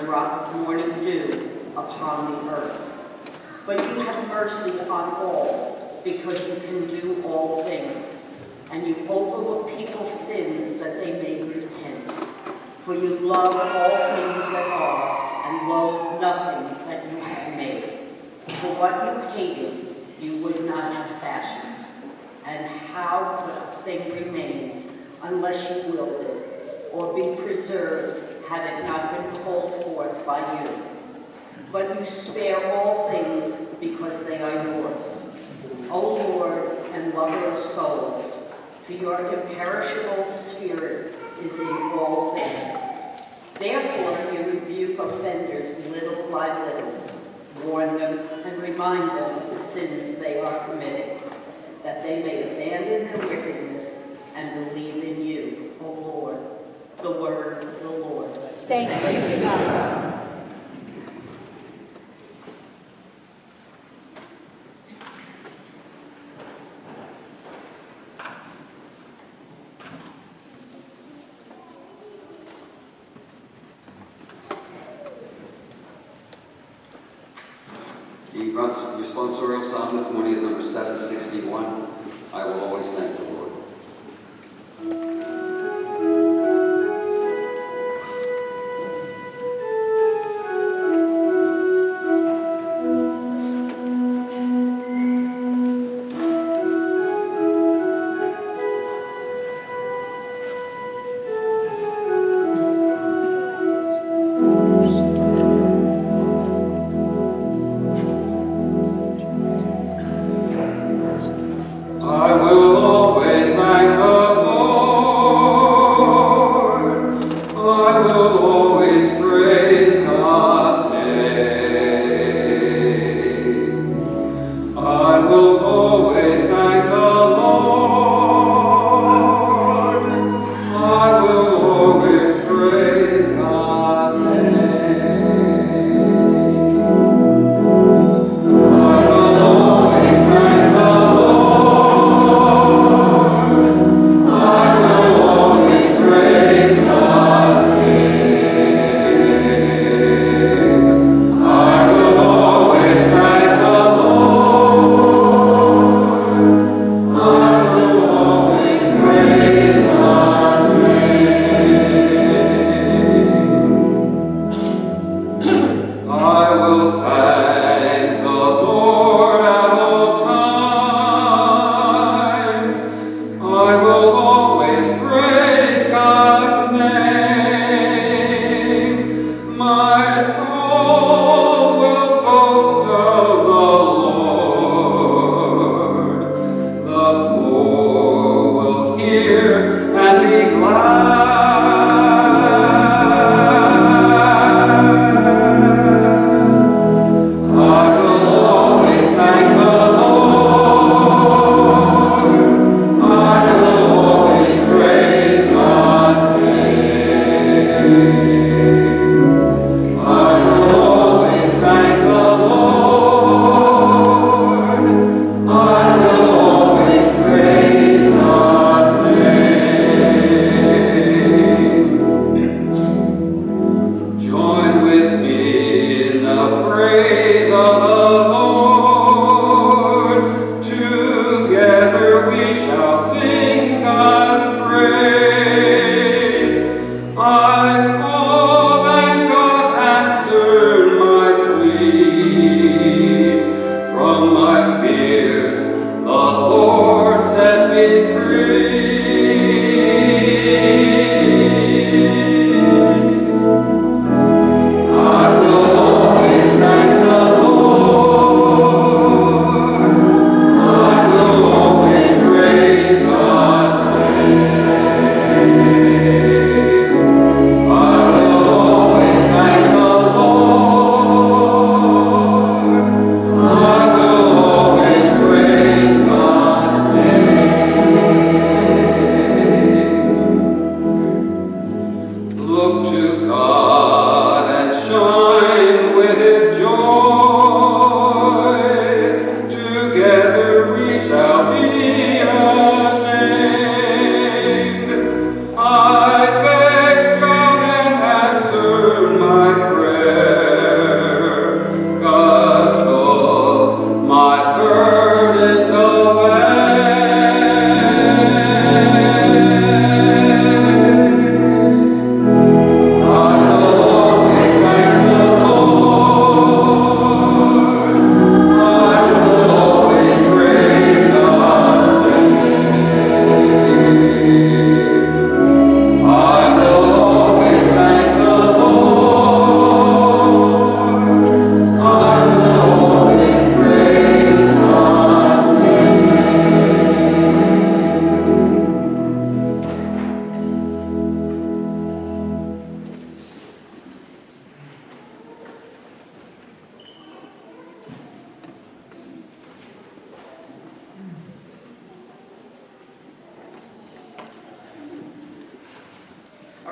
drop of morning dew upon the earth. But you have mercy on all, because you can do all things, and you overlook people's sins that they may repent. For you love all things that are, and loathe nothing that you have made. For what you hated, you would not have fashioned. And how could a thing remain unless you willed it, or be preserved had it not been called forth by you? But you spare all things because they are yours. O Lord and lover of souls, for your imperishable spirit is in all things. Therefore you rebuke offenders little by little, warn them and remind them of the sins they are committing, that they may abandon their wickedness and believe in you, O Lord. The word of the Lord. Thanks be to God. The responsorial psalm this morning is number 761. I will always thank the Lord. I will always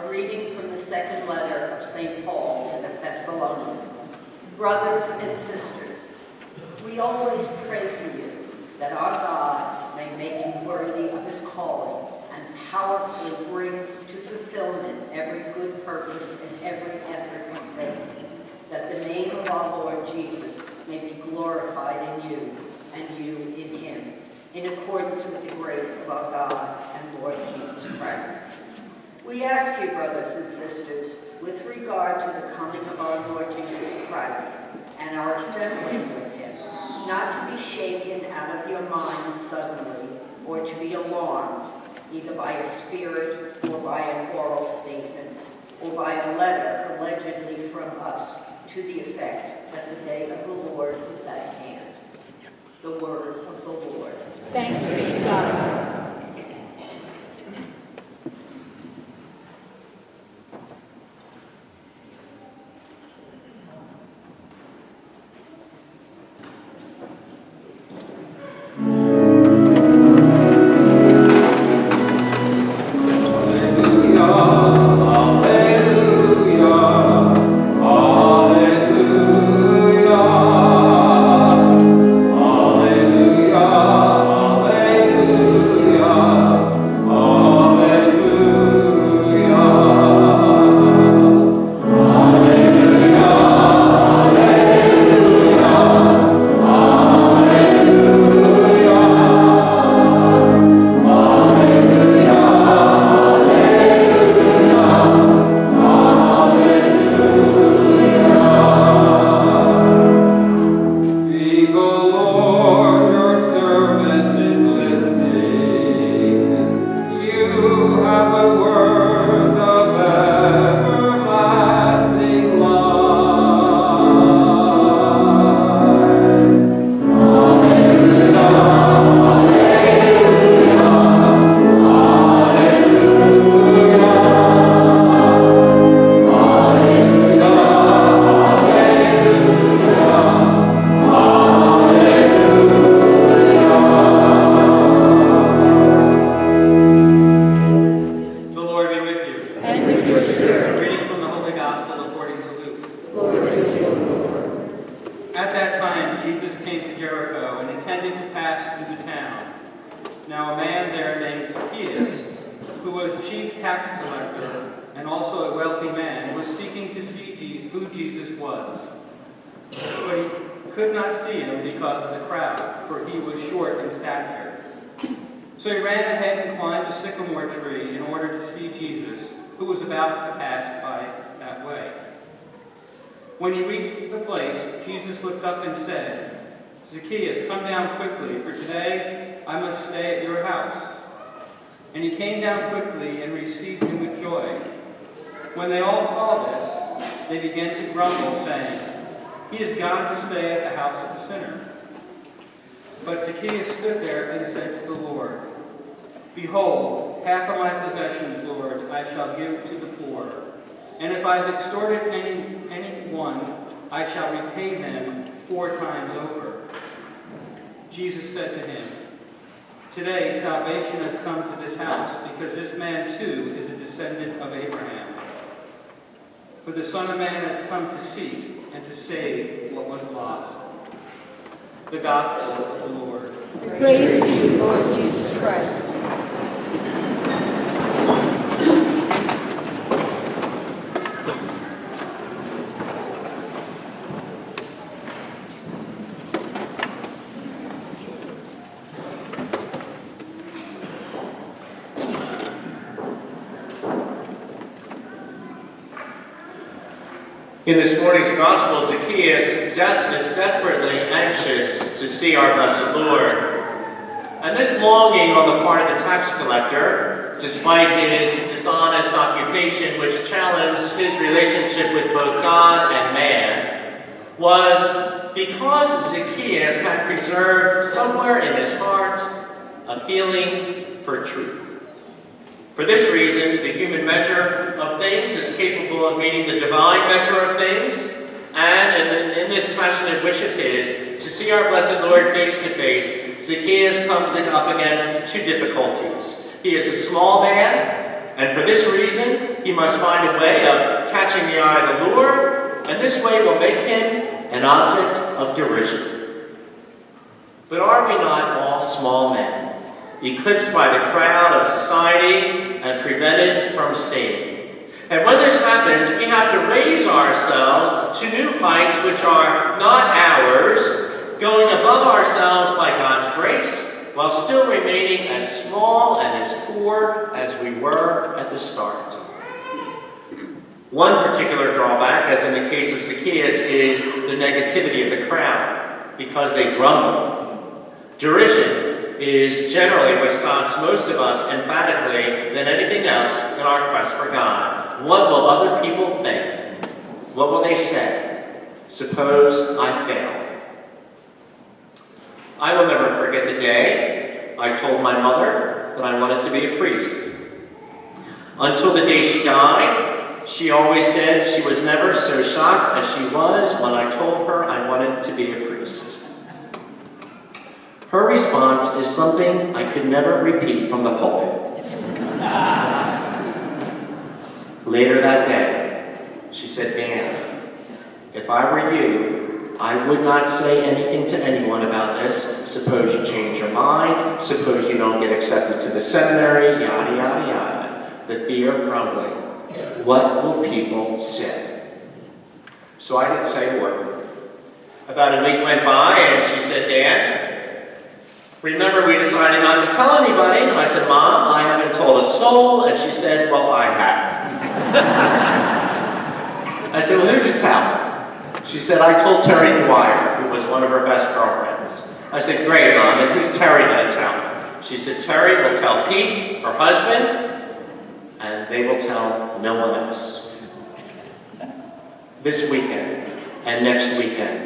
A reading from the second letter of St. Paul to the Thessalonians. Brothers and sisters, we always pray for you, that our God may make you worthy of his calling and powerfully bring to fulfillment every good purpose and every effort of faith, that the name of our Lord Jesus may be glorified in you and you in him, in accordance with the grace of our God and Lord Jesus Christ. We ask you, brothers and sisters, with regard to the coming of our Lord Jesus Christ and our assembling with him, not to be shaken out of your minds suddenly, or to be alarmed, either by a spirit or by an oral statement, or by a letter allegedly from us, to the effect that the day of the Lord is at hand. The word of the Lord. Thanks be to God. Now a man there named Zacchaeus, who was chief tax collector and also a wealthy man, was seeking to see who Jesus was. But he could not see him because of the crowd, for he was short in stature. So he ran ahead and climbed a sycamore tree in order to see Jesus, who was about to pass by that way. When he reached the place, Jesus looked up and said, "Zacchaeus, come down quickly, for today I must stay at your house." And he came down quickly and received him with joy. When they all saw this, they began to grumble, saying, "He has gone to stay at the house of a sinner." But Zacchaeus stood there and said to the Lord, "Behold, half of my possessions, Lord, I shall give to the poor. And if I have extorted anyone, I shall repay them 4 times over." Jesus said to him, "Today salvation has come to this house, because this man too is a descendant of Abraham. For the Son of Man has come to seek and to save what was lost." The Gospel of the Lord. Praise to you, Lord Jesus Christ. In this morning's Gospel, Zacchaeus is desperately anxious to see our blessed Lord. And this longing on the part of the tax collector, despite his dishonest occupation which challenged his relationship with both God and man, was because Zacchaeus had preserved somewhere in his heart a feeling for truth. For this reason, the human measure of things is capable of meeting the divine measure of things, and in this passionate wish of his to see our blessed Lord face to face, Zacchaeus comes up against 2 difficulties. He is a small man, and for this reason, he must find a way of catching the eye of the Lord, and this way will make him an object of derision. But are we not all small men, eclipsed by the crowd of society and prevented from seeing? And when this happens, we have to raise ourselves to new heights which are not ours, going above ourselves by God's grace, while still remaining as small and as poor as we were at the start. One particular drawback, as in the case of Zacchaeus, is the negativity of the crowd, because they grumble. Derision is generally what stops most of us emphatically than anything else in our quest for God. What will other people think? What will they say? Suppose I fail. I will never forget the day I told my mother that I wanted to be a priest. Until the day she died, she always said she was never so shocked as she was when I told her I wanted to be a priest. Her response is something I could never repeat from the pulpit. Later that day, she said, "Dan, if I were you, I would not say anything to anyone about this. Suppose you change your mind. Suppose you don't get accepted to the seminary, yada, yada, yada. The fear of grumbling. What will people say?" So I didn't say a word. About a week went by, and she said, "Dan, remember we decided not to tell anybody?" And I said, "Mom, I haven't told a soul." And she said, "Well, I have." I said, "Well, who'd you tell?" She said, "I told Terry Dwyer, who was one of her best girlfriends." I said, "Great, Mom, and who's Terry going to tell?" She said, "Terry will tell Pete, her husband, and they will tell no one else." This weekend and next weekend,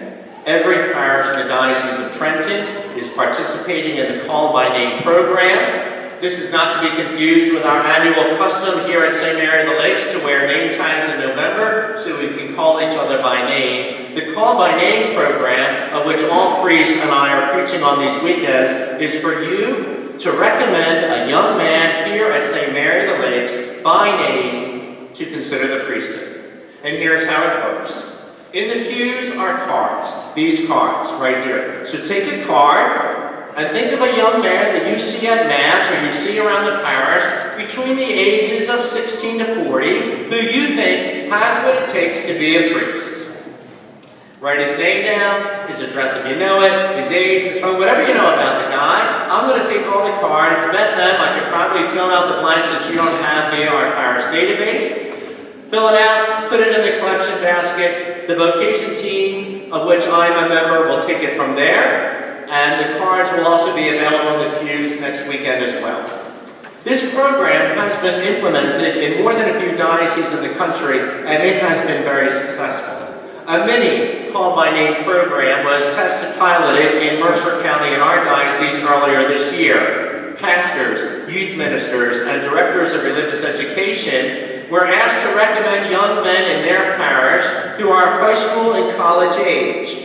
every parish in the Diocese of Trenton is participating in the Call by Name program. This is not to be confused with our annual custom here at St. Mary of the Lakes to wear name tags in November so we can call each other by name. The Call by Name program, of which all priests and I are preaching on these weekends, is for you to recommend a young man here at St. Mary of the Lakes by name to consider the priesthood. And here's how it works. In the pews are cards, these cards right here. So take a card and think of a young man that you see at Mass or you see around the parish between the ages of 16 to 40 who you think has what it takes to be a priest. Write his name down, his address if you know it, his age, his phone, whatever you know about the guy. I'm going to take all the cards, vet them. I could probably fill out the blanks that you don't have via our parish database. Fill it out, put it in the collection basket. The vocation team, of which I'm a member, will take it from there. And the cards will also be available in the pews next weekend as well. This program has been implemented in more than a few dioceses in the country, and it has been very successful. A mini Call by Name program was tested piloted in Mercer County in our diocese earlier this year. Pastors, youth ministers, and directors of religious education were asked to recommend young men in their parish who are of high school and college age.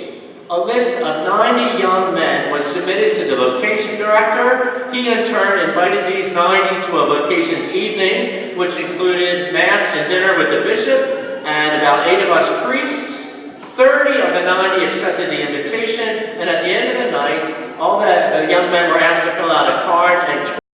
A list of 90 young men was submitted to the vocation director. He in turn invited these 90 to a vocations evening, which included Mass and dinner with the bishop and about 8 of us priests. 30 of the 90 accepted the invitation, and at the end of the night, all the young men were asked to fill out a card and